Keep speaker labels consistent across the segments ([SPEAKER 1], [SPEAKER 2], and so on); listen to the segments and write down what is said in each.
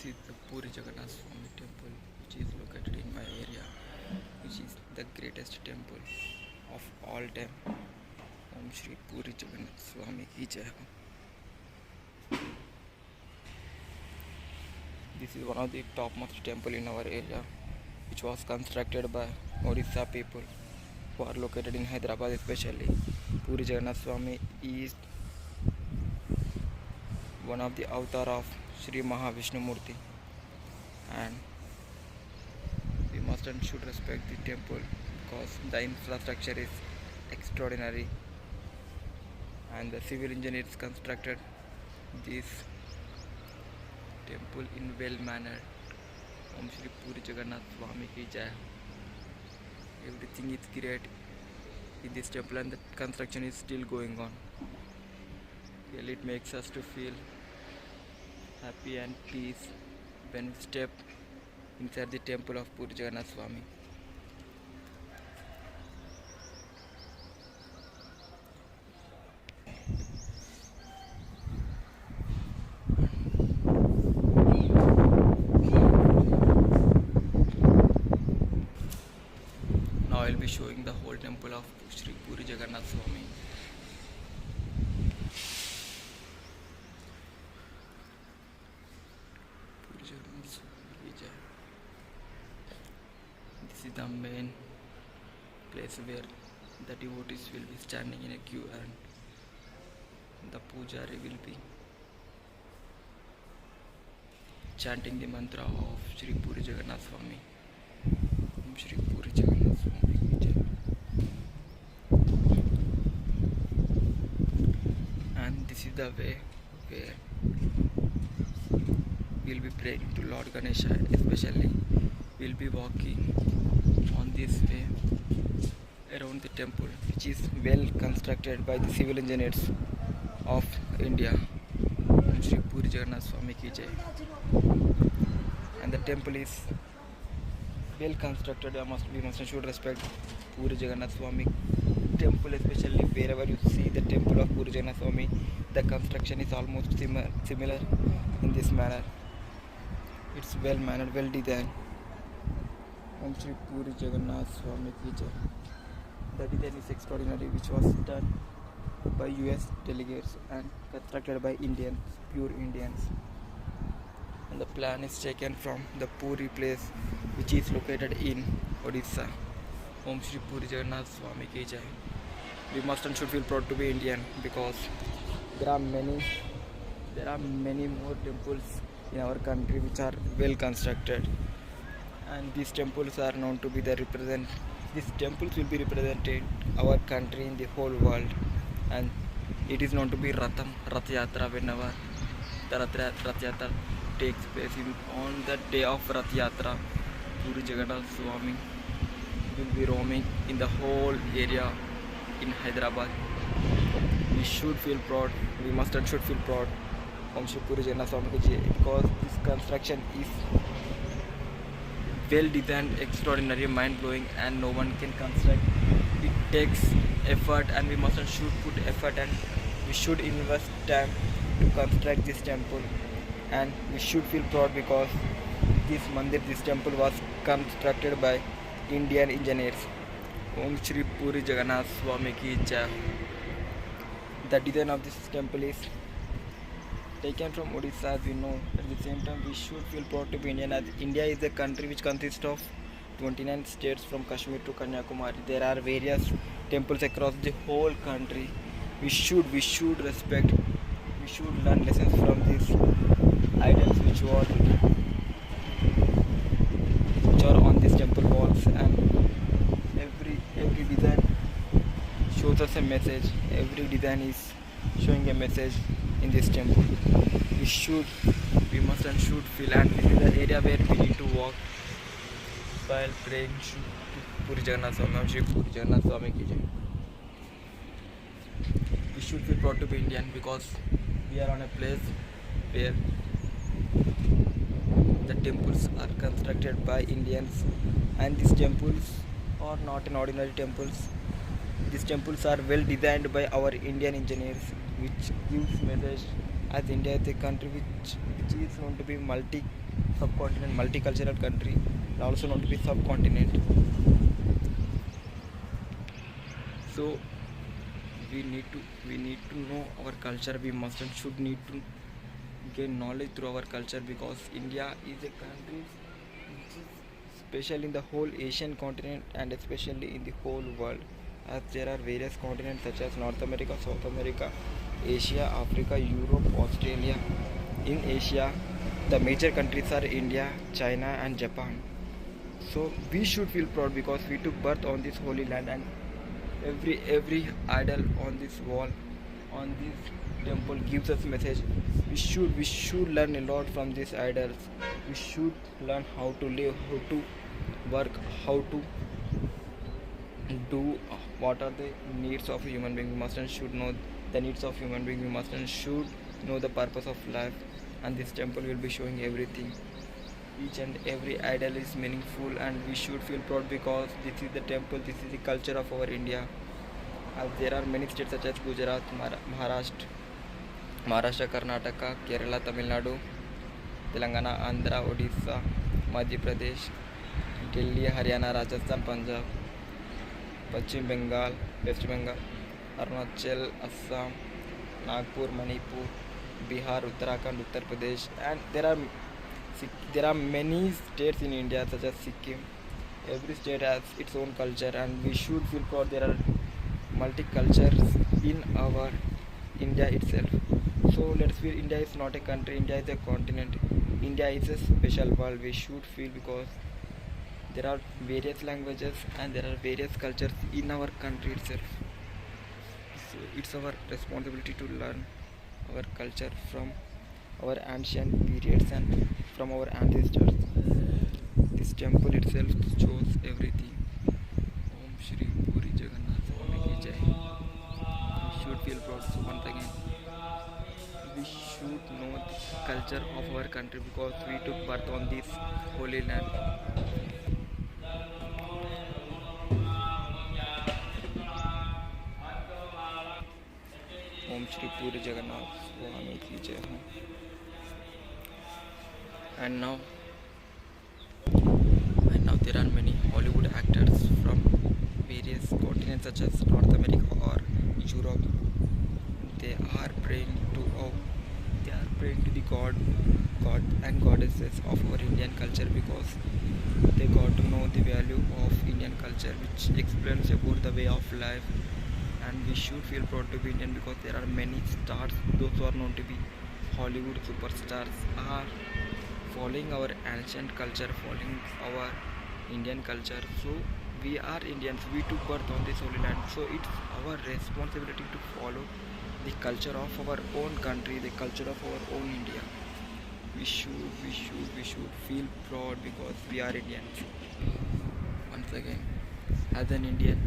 [SPEAKER 1] This is the Puri Jagannath Swami temple, which is located in my area, which is the greatest temple of all time. Om Shri Puri Jagannath Swami ki Jai. This is one of the topmost temple in our area, which was constructed by Odisha people who are located in Hyderabad especially. Puri Jagannath Swami is one of the avatar of Sri Mahavishnu Murti, and we must and should respect the temple because the infrastructure is extraordinary and the civil engineers constructed this temple in well manner. Om Shri Puri Jagannath Swami ki Jai. Everything is great in this temple and the construction is still going on. Really it makes us to feel happy and peace when we step inside the temple of Puri Jagannath Swami. Now I will be showing the whole temple of Sri Puri Jagannath Swami. Puri Jagannath Swami ki Jai. This is the main place where the devotees will be standing in a queue and the pujari will be chanting the mantra of Sri Puri Jagannath Swami. Om Shri Puri Jagannath Swami ki Jai. And this is the way where we'll be praying to Lord Ganesha, especially we'll be walking on this way around the temple, which is well constructed by the civil engineers of India. Om Shri Puri Jagannath Swami ki Jai. And the temple is well constructed. We must and should respect Puri Jagannath Swami temple, especially wherever you see the temple of Puri Jagannath Swami, the construction is almost similar in this manner. It's well mannered, well designed. Om Shri Puri Jagannath Swami ki Jai. The design is extraordinary, which was done by US delegates and constructed by Indians, pure Indians. And the plan is taken from the Puri place, which is located in Odisha. Om Shri Puri Jagannath Swami ki Jai. We must and should feel proud to be Indian because there are many more temples in our country which are well constructed, and these temples are known to be these temples will be representing our country in the whole world, and it is known to be Rath Yatra. Whenever the Rath Yatra takes place on the day of Rath Yatra, Puri Jagannath Swami will be roaming in the whole area in Hyderabad. We should feel proud. We must and should feel proud. Om Shri Puri Jagannath Swami ki Jai, because this construction is well designed, extraordinary, mind blowing, and no one can construct. It takes effort, and we must and should put effort, and we should invest time to construct this temple. And we should feel proud because this temple was constructed by Indian engineers. Om Shri Puri Jagannath Swami ki Jai. The design of this temple is taken from Odisha, as we know. At the same time, we should feel proud to be Indian, as India is a country which consists of 29 states from Kashmir to Kanyakumari. There are various temples across the whole country. We should respect, we should learn lessons from these idols which are on these temple walls, and every design shows us a message. Every design is showing a message in this temple. We must and should feel, and this is the area where we need to walk while praying to Puri Jagannath Swami. Om Shri Puri Jagannath Swami ki Jai. We should feel proud to be Indian because we are on a place where the temples are constructed by Indians, and these temples are not an ordinary temples. These temples are well designed by our Indian engineers, which gives message, as India is a country which is known to be subcontinent, multicultural country, also known to be subcontinent. So we need to know our culture. We must and should need to gain knowledge through our culture, because India is a country which is special in the whole Asian continent and especially in the whole world, as there are various continents such as North America, South America, Asia, Africa, Europe, Australia. In Asia, the major countries are India, China, and Japan. So we should feel proud because we took birth on this holy land, and every idol on this wall, on this temple gives us message. We should learn a lot from these idols. We should learn how to live, how to work, how to do, what are the needs of a human being. We must and should know the needs of human being. We must and should know the purpose of life, and this temple will be showing everything. Each and every idol is meaningful, and we should feel proud because this is the temple, this is the culture of our India. As there are many states such as Gujarat, Maharashtra, Karnataka, Kerala, Tamil Nadu, Telangana, Andhra, Odisha, Madhya Pradesh, Delhi, Haryana, Rajasthan, Punjab, Pachim Bengal, West Bengal, Arunachal, Assam, Nagpur, Manipur, Bihar, Uttarakhand, Uttar Pradesh, and there are many states in India such as Sikkim. Every state has its own culture, and we should feel proud. There are multicultures in our India itself. So let's feel India is not a country. India is a continent. India is a special world. We should feel because there are various languages and there are various cultures in our country itself. So it's our responsibility to learn our culture from our ancient periods and from our ancestors. This temple itself shows everything. Om Shri Puri Jagannath Swami ki Jai. We should feel proud. So once again, we should know the culture of our country because we took birth on this holy land. Om Shri Puri Jagannath Swami ki Jai. And now there are many Hollywood actors from various continents such as North America or Europe. They are praying to the God and goddesses of our Indian culture because they got to know the value of Indian culture, which explains about the way of life. And we should feel proud to be Indian because there are many stars. Those who are known to be Hollywood superstars are following our ancient culture, following our Indian culture. So we are Indians. We took birth on this holy land. So it's our responsibility to follow the culture of our own country, the culture of our own India. We should feel proud because we are Indians. Once again, as an Indian,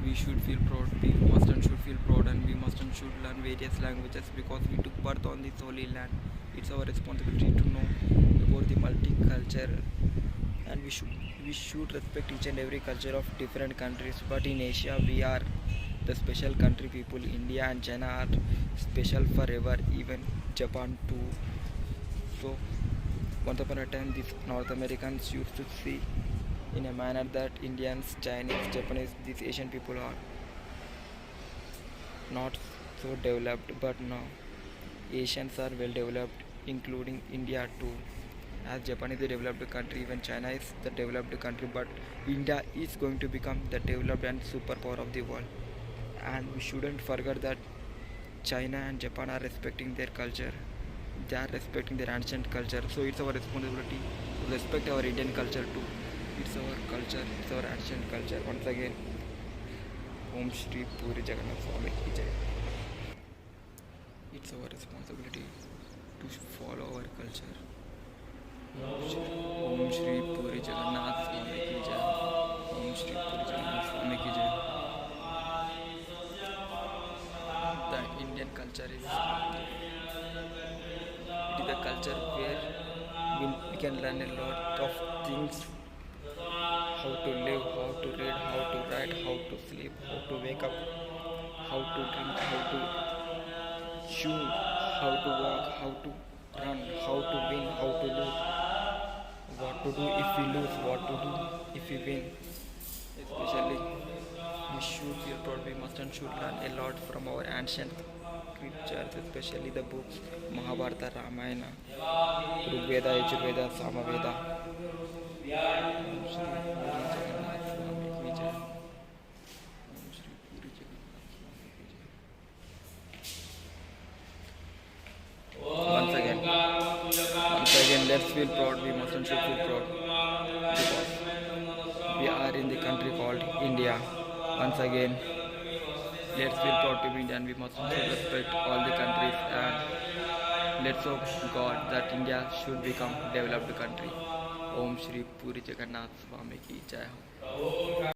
[SPEAKER 1] we should feel proud. We must and should feel proud, and we must and should learn various languages because we took birth on this holy land. It's our responsibility to know about the multicultural, and we should respect each and every culture of different countries. But in Asia, we are the special country people. India and China are special forever, even Japan too. So once upon a time, these North Americans used to see in a manner that Indians, Chinese, Japanese, these Asian people are not so developed, but now Asians are well developed, including India too. As Japan is a developed country, even China is the developed country, but India is going to become the developed and superpower of the world. And we shouldn't forget that China and Japan are respecting their culture. They are respecting their ancient culture. So it's our responsibility to respect our Indian culture too. It's our culture, it's our ancient culture. Once again, Om Shri Puri Jagannath Swami ki Jai. It's our responsibility to follow our culture. Om Shri Puri Jagannath Swami ki Jai. Om Shri Puri Jagannath Swami ki Jai. The Indian culture is a culture where we can learn a lot of things. How to live, how to read, how to write, how to sleep, how to wake up, how to drink, how to chew, how to walk, how to run, how to win, how to lose. what to do if we lose, what to do if we win. Especially, we should feel proud. We must and should learn a lot from our ancient scriptures, especially the books Mahabharata, Ramayana, Rigveda, Yajurveda, Samaveda. Om Shri Puri Jagannath Swami Ki Jai. Om Shri Puri Jagannath Swami Ki Jai. Once again, let's feel proud. We must and should feel proud because we are in the country called India. Once again, let's feel proud to be Indian. We must and should respect all the countries and let's hope God that India should become developed country. Om Shri Puri Jagannath Swami Ki Jai.